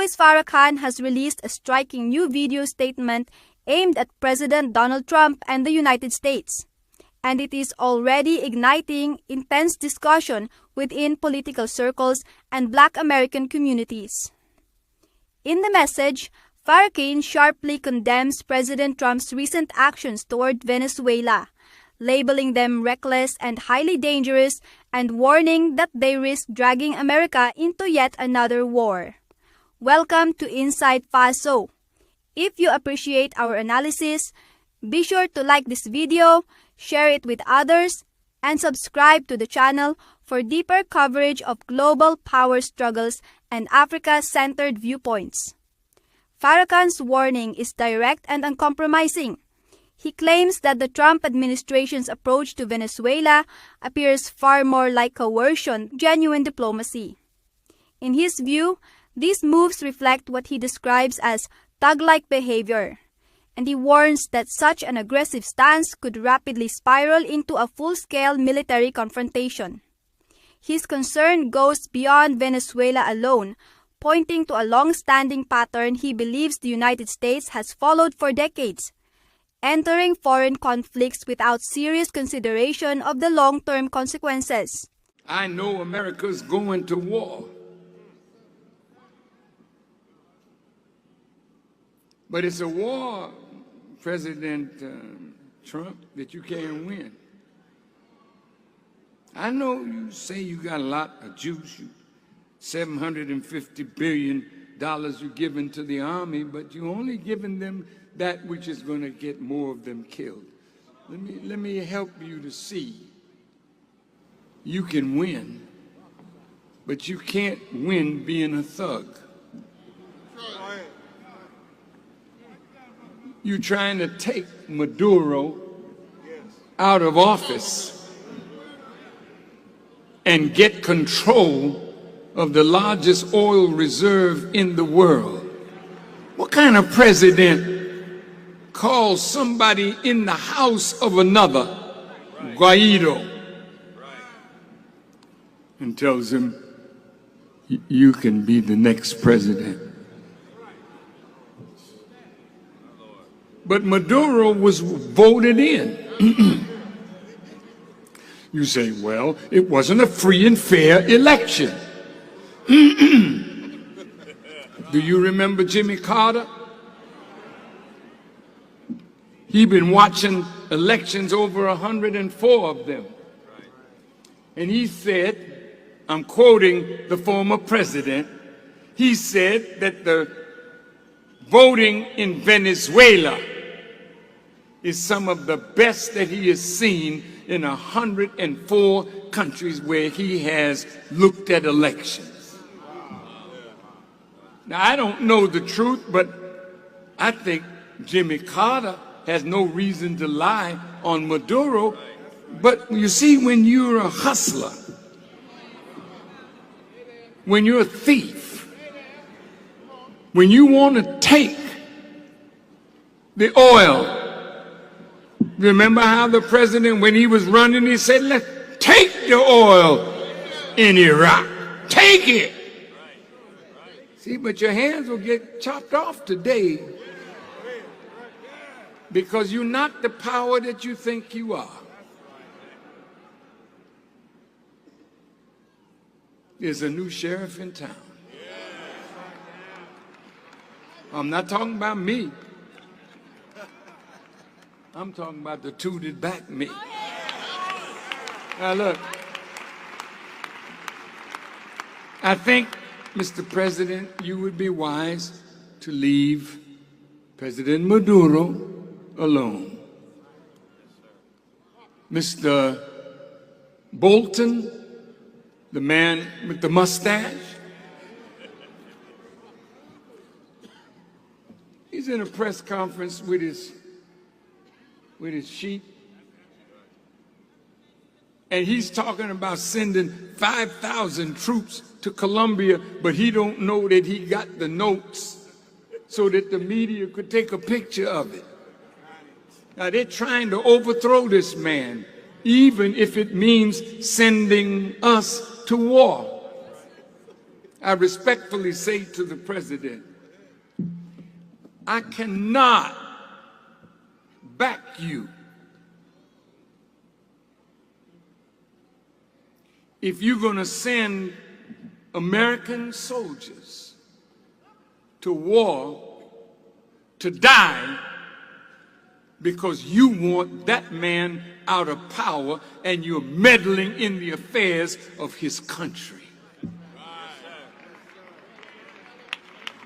Louis Farrakhan has released a striking new video statement aimed at President Donald Trump and the United States, and it is already igniting intense discussion within political circles and Black American communities. In the message, Farrakhan sharply condemns President Trump's recent actions toward Venezuela, labeling them reckless and highly dangerous and warning that they risk dragging America into yet another war. Welcome to Inside FASO. If you appreciate our analysis, be sure to like this video, share it with others, and subscribe to the channel for deeper coverage of global power struggles and Africa-centered viewpoints. Farrakhan's warning is direct and uncompromising. He claims that the Trump administration's approach to Venezuela appears far more like coercion than genuine diplomacy. In his view, these moves reflect what he describes as thug-like behavior, and he warns that such an aggressive stance could rapidly spiral into a full-scale military confrontation. His concern goes beyond Venezuela alone, pointing to a long-standing pattern he believes the United States has followed for decades, entering foreign conflicts without serious consideration of the long-term consequences. I know America's going to war. But it's a war, President Trump, that you can't win. I know you say you got a lot of juice, $750 billion you're giving to the army, but you're only giving them that which is going to get more of them killed. Let me help you to see. You can win, but you can't win being a thug. You're trying to take Maduro out of office and get control of the largest oil reserve in the world. What kind of president calls somebody in the house of another Guaido and tells him, you can be the next president? But Maduro was voted in. You say, well, it wasn't a free and fair election. Do you remember Jimmy Carter? He'd been watching elections, over 104 of them. And he said, I'm quoting the former president, he said that the voting in Venezuela is some of the best that he has seen in 104 countries where he has looked at elections. Now, I don't know the truth, but I think Jimmy Carter has no reason to lie on Maduro. But you see, when you're a hustler, when you're a thief, when you want to take the oil. Remember how the president, when he was running, he said, let's take the oil in Iraq. Take it. See, but your hands will get chopped off today because you're not the power that you think you are. There's a new sheriff in town. I'm not talking about me. I'm talking about the two that back me. Now look, I think, Mr. President, you would be wise to leave President Maduro alone. Mr. Bolton, the man with the mustache, he's in a press conference with his sheep, and he's talking about sending 5,000 troops to Colombia, but he don't know that he got the notes so that the media could take a picture of it. Now they're trying to overthrow this man, even if it means sending us to war. I respectfully say to the president, I cannot back you if you're going to send American soldiers to war to die because you want that man out of power and you're meddling in the affairs of his country.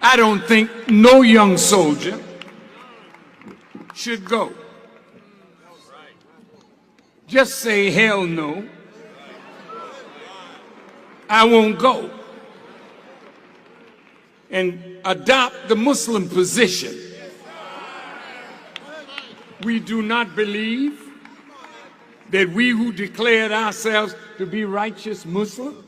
I don't think no young soldier should go. Just say, hell no, I won't go. And adopt the Muslim position. We do not believe that we who declared ourselves to be righteous Muslims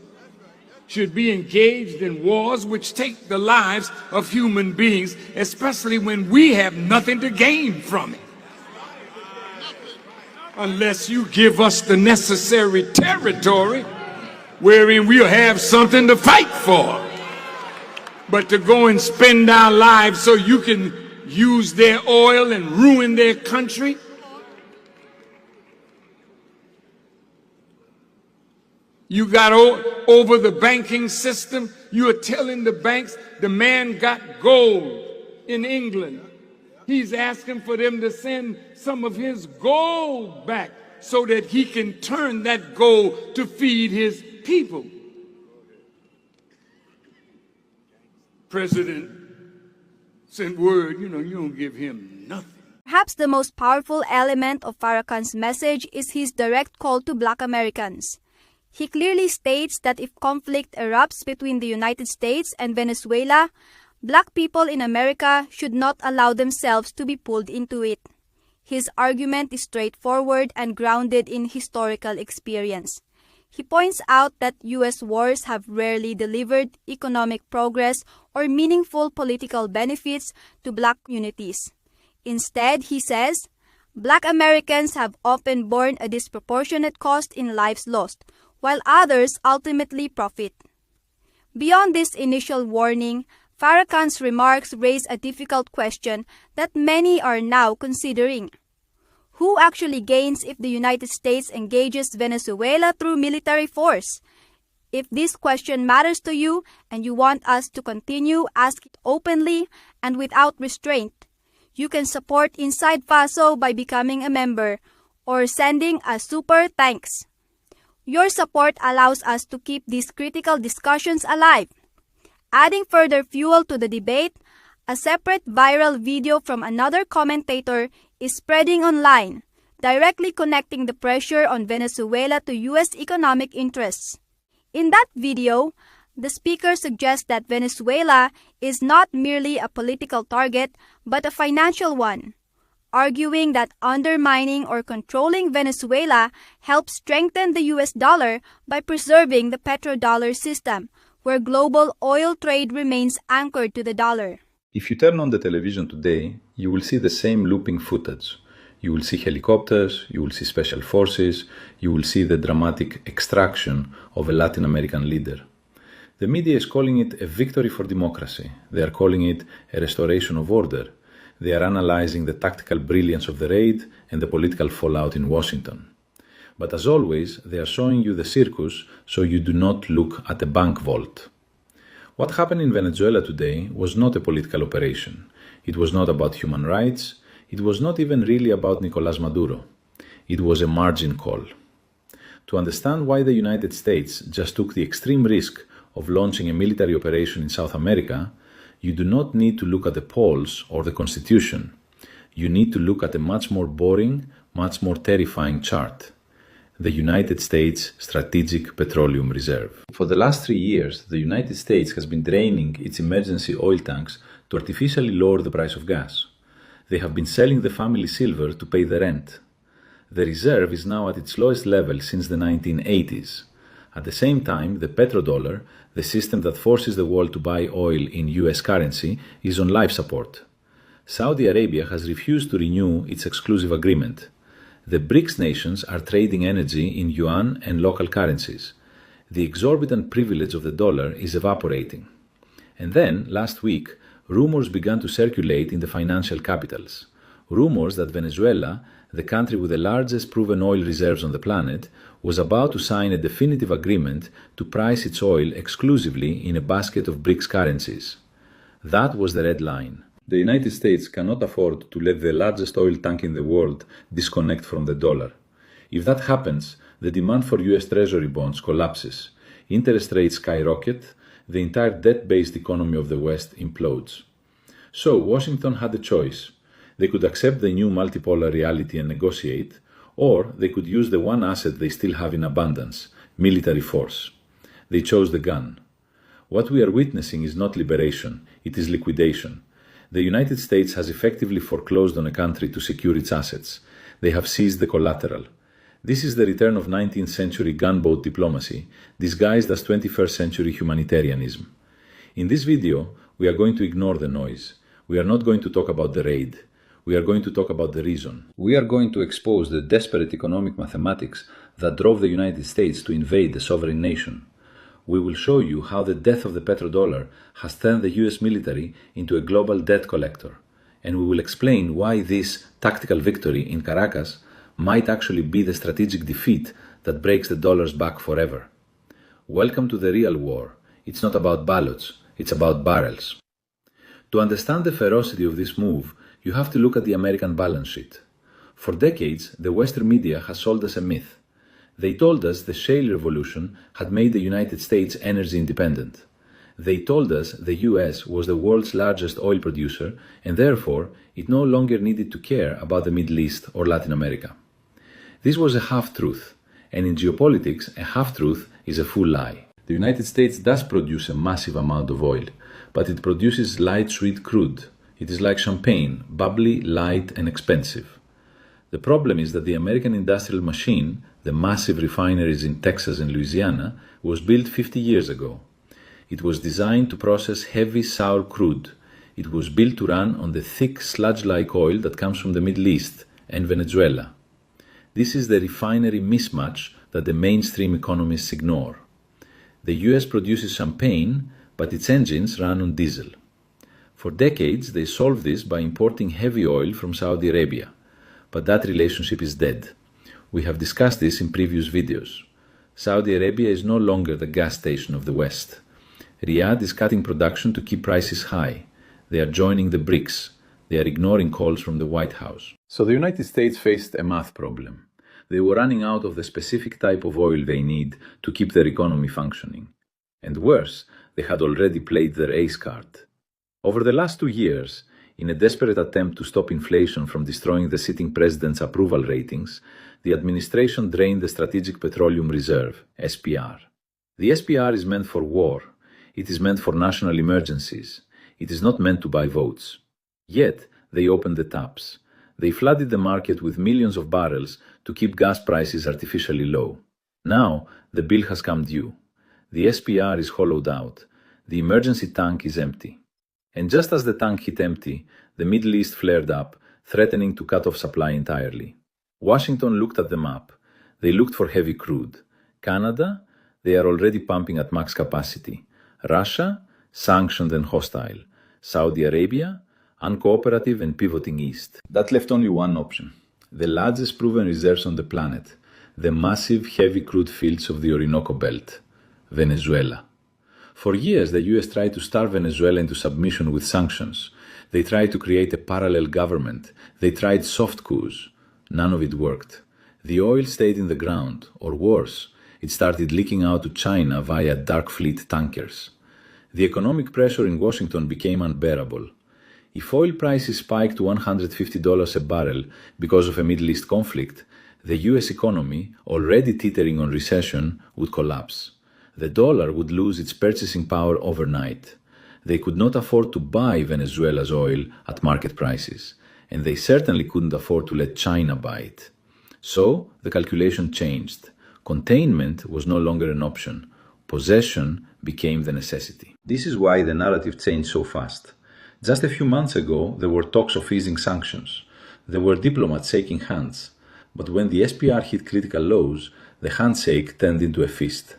should be engaged in wars which take the lives of human beings, especially when we have nothing to gain from it. Unless you give us the necessary territory wherein we'll have something to fight for. But to go and spend our lives so you can use their oil and ruin their country? You got over the banking system. You are telling the banks the man got gold in England. He's asking for them to send some of his gold back so that he can turn that gold to feed his people. President sent word, you don't give him nothing. Perhaps the most powerful element of Farrakhan's message is his direct call to Black Americans. He clearly states that if conflict erupts between the United States and Venezuela, Black people in America should not allow themselves to be pulled into it. His argument is straightforward and grounded in historical experience. He points out that U.S. wars have rarely delivered economic progress or meaningful political benefits to Black communities. Instead, he says, Black Americans have often borne a disproportionate cost in lives lost, while others ultimately profit. Beyond this initial warning, Farrakhan's remarks raise a difficult question that many are now considering. Who actually gains if the United States engages Venezuela through military force? If this question matters to you and you want us to continue asking it openly and without restraint, you can support Inside FASO by becoming a member or sending a super thanks. Your support allows us to keep these critical discussions alive. Adding further fuel to the debate, a separate viral video from another commentator is spreading online, directly connecting the pressure on Venezuela to U.S. economic interests. In that video, the speaker suggests that Venezuela is not merely a political target but a financial one, arguing that undermining or controlling Venezuela helps strengthen the U.S. dollar by preserving the petrodollar system, where global oil trade remains anchored to the dollar. If you turn on the television today, you will see the same looping footage. You will see helicopters, you will see special forces, you will see the dramatic extraction of a Latin American leader. The media is calling it a victory for democracy. They are calling it a restoration of order. They are analyzing the tactical brilliance of the raid and the political fallout in Washington. But as always, they are showing you the circus so you do not look at a bank vault. What happened in Venezuela today was not a political operation. It was not about human rights. It was not even really about Nicolás Maduro. It was a margin call. To understand why the United States just took the extreme risk of launching a military operation in South America, you do not need to look at the polls or the Constitution. You need to look at a much more boring, much more terrifying chart. The United States Strategic Petroleum Reserve. For the last 3 years, the United States has been draining its emergency oil tanks to artificially lower the price of gas. They have been selling the family silver to pay the rent. The reserve is now at its lowest level since the 1980s. At the same time, the petrodollar, the system that forces the world to buy oil in US currency, is on life support. Saudi Arabia has refused to renew its exclusive agreement. The BRICS nations are trading energy in yuan and local currencies. The exorbitant privilege of the dollar is evaporating. And then, last week, rumors began to circulate in the financial capitals. Rumors that Venezuela, the country with the largest proven oil reserves on the planet, was about to sign a definitive agreement to price its oil exclusively in a basket of BRICS currencies. That was the red line. The United States cannot afford to let the largest oil tank in the world disconnect from the dollar. If that happens, the demand for US Treasury bonds collapses, interest rates skyrocket, the entire debt-based economy of the West implodes. So Washington had a choice. They could accept the new multipolar reality and negotiate, or they could use the one asset they still have in abundance, military force. They chose the gun. What we are witnessing is not liberation, it is liquidation. The United States has effectively foreclosed on a country to secure its assets. They have seized the collateral. This is the return of 19th century gunboat diplomacy, disguised as 21st century humanitarianism. In this video, we are going to ignore the noise. We are not going to talk about the raid. We are going to talk about the reason. We are going to expose the desperate economic mathematics that drove the United States to invade a sovereign nation. We will show you how the death of the petrodollar has turned the US military into a global debt collector. And we will explain why this tactical victory in Caracas might actually be the strategic defeat that breaks the dollar's back forever. Welcome to the real war. It's not about ballots, it's about barrels. To understand the ferocity of this move, you have to look at the American balance sheet. For decades, the Western media has sold us a myth. They told us the shale revolution had made the United States energy independent. They told us the US was the world's largest oil producer and therefore it no longer needed to care about the Middle East or Latin America. This was a half-truth, and in geopolitics, a half-truth is a full lie. The United States does produce a massive amount of oil, but it produces light sweet crude. It is like champagne, bubbly, light, and expensive. The problem is that the American industrial machine, the massive refineries in Texas and Louisiana, was built 50 years ago. It was designed to process heavy sour crude. It was built to run on the thick sludge-like oil that comes from the Middle East and Venezuela. This is the refinery mismatch that the mainstream economists ignore. The US produces champagne, but its engines run on diesel. For decades, they solved this by importing heavy oil from Saudi Arabia, but that relationship is dead. We have discussed this in previous videos. Saudi Arabia is no longer the gas station of the West. Riyadh is cutting production to keep prices high. They are joining the BRICS. They are ignoring calls from the White House. So the United States faced a math problem. They were running out of the specific type of oil they need to keep their economy functioning. And worse, they had already played their ace card. Over the last 2 years, in a desperate attempt to stop inflation from destroying the sitting president's approval ratings, the administration drained the Strategic Petroleum Reserve, SPR. The SPR is meant for war. It is meant for national emergencies. It is not meant to buy votes. Yet, they opened the taps. They flooded the market with millions of barrels to keep gas prices artificially low. Now, the bill has come due. The SPR is hollowed out. The emergency tank is empty. And just as the tank hit empty, the Middle East flared up, threatening to cut off supply entirely. Washington looked at the map. They looked for heavy crude. Canada, they are already pumping at max capacity. Russia, sanctioned and hostile. Saudi Arabia, uncooperative and pivoting east. That left only one option. The largest proven reserves on the planet. The massive heavy crude fields of the Orinoco Belt. Venezuela. For years, the US tried to starve Venezuela into submission with sanctions. They tried to create a parallel government. They tried soft coups. None of it worked. The oil stayed in the ground, or worse, it started leaking out to China via dark fleet tankers. The economic pressure in Washington became unbearable. If oil prices spiked to $150 a barrel because of a Middle East conflict, the US economy, already teetering on recession, would collapse. The dollar would lose its purchasing power overnight. They could not afford to buy Venezuela's oil at market prices, and they certainly couldn't afford to let China buy it. So, the calculation changed. Containment was no longer an option. Possession became the necessity. This is why the narrative changed so fast. Just a few months ago, there were talks of easing sanctions. There were diplomats shaking hands. But when the SPR hit critical lows, the handshake turned into a fist.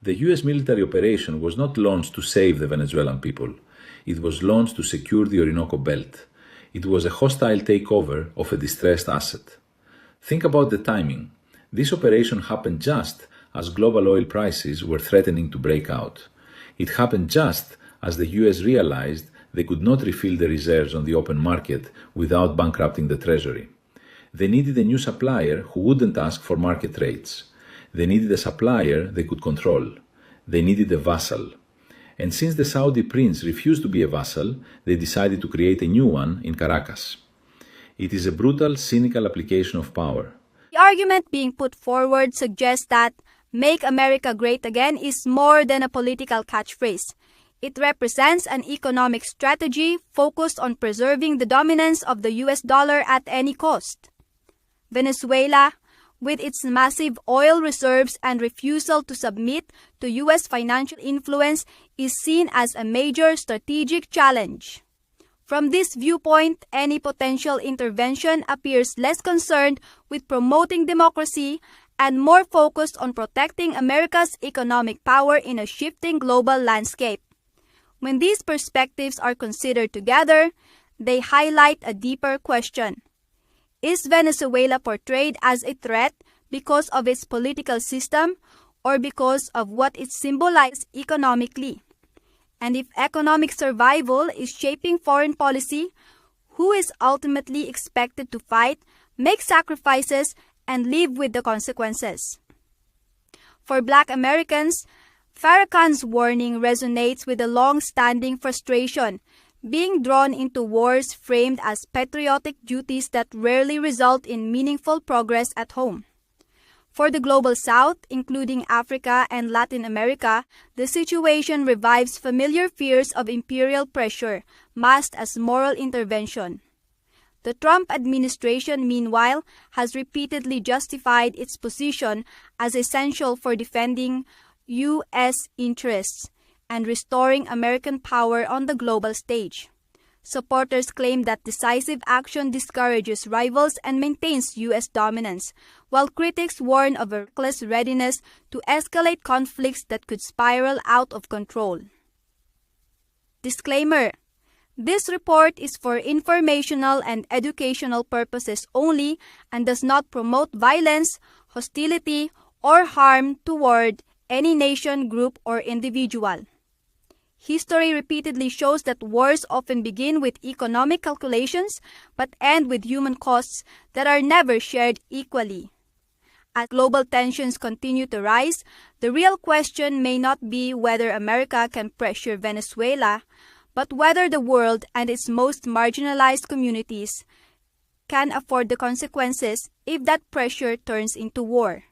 The US military operation was not launched to save the Venezuelan people. It was launched to secure the Orinoco Belt. It was a hostile takeover of a distressed asset. Think about the timing. This operation happened just as global oil prices were threatening to break out. It happened just as the US realized they could not refill the reserves on the open market without bankrupting the treasury. They needed a new supplier who wouldn't ask for market rates. They needed a supplier they could control. They needed a vassal. And since the Saudi prince refused to be a vassal, they decided to create a new one in Caracas. It is a brutal, cynical application of power. The argument being put forward suggests that "Make America Great Again" is more than a political catchphrase. It represents an economic strategy focused on preserving the dominance of the US dollar at any cost. Venezuela, with its massive oil reserves and refusal to submit to US financial influence, is seen as a major strategic challenge. From this viewpoint, any potential intervention appears less concerned with promoting democracy and more focused on protecting America's economic power in a shifting global landscape. When these perspectives are considered together, they highlight a deeper question. Is Venezuela portrayed as a threat because of its political system or because of what it symbolizes economically? And if economic survival is shaping foreign policy, who is ultimately expected to fight, make sacrifices, and live with the consequences? For Black Americans, Farrakhan's warning resonates with a long-standing frustration, being drawn into wars framed as patriotic duties that rarely result in meaningful progress at home. For the Global South, including Africa and Latin America, the situation revives familiar fears of imperial pressure, masked as moral intervention. The Trump administration, meanwhile, has repeatedly justified its position as essential for defending U.S. interests and restoring American power on the global stage. Supporters claim that decisive action discourages rivals and maintains U.S. dominance, while critics warn of a reckless readiness to escalate conflicts that could spiral out of control. Disclaimer: this report is for informational and educational purposes only and does not promote violence, hostility, or harm toward any nation, group, or individual. History repeatedly shows that wars often begin with economic calculations but end with human costs that are never shared equally. As global tensions continue to rise, the real question may not be whether America can pressure Venezuela, but whether the world and its most marginalized communities can afford the consequences if that pressure turns into war.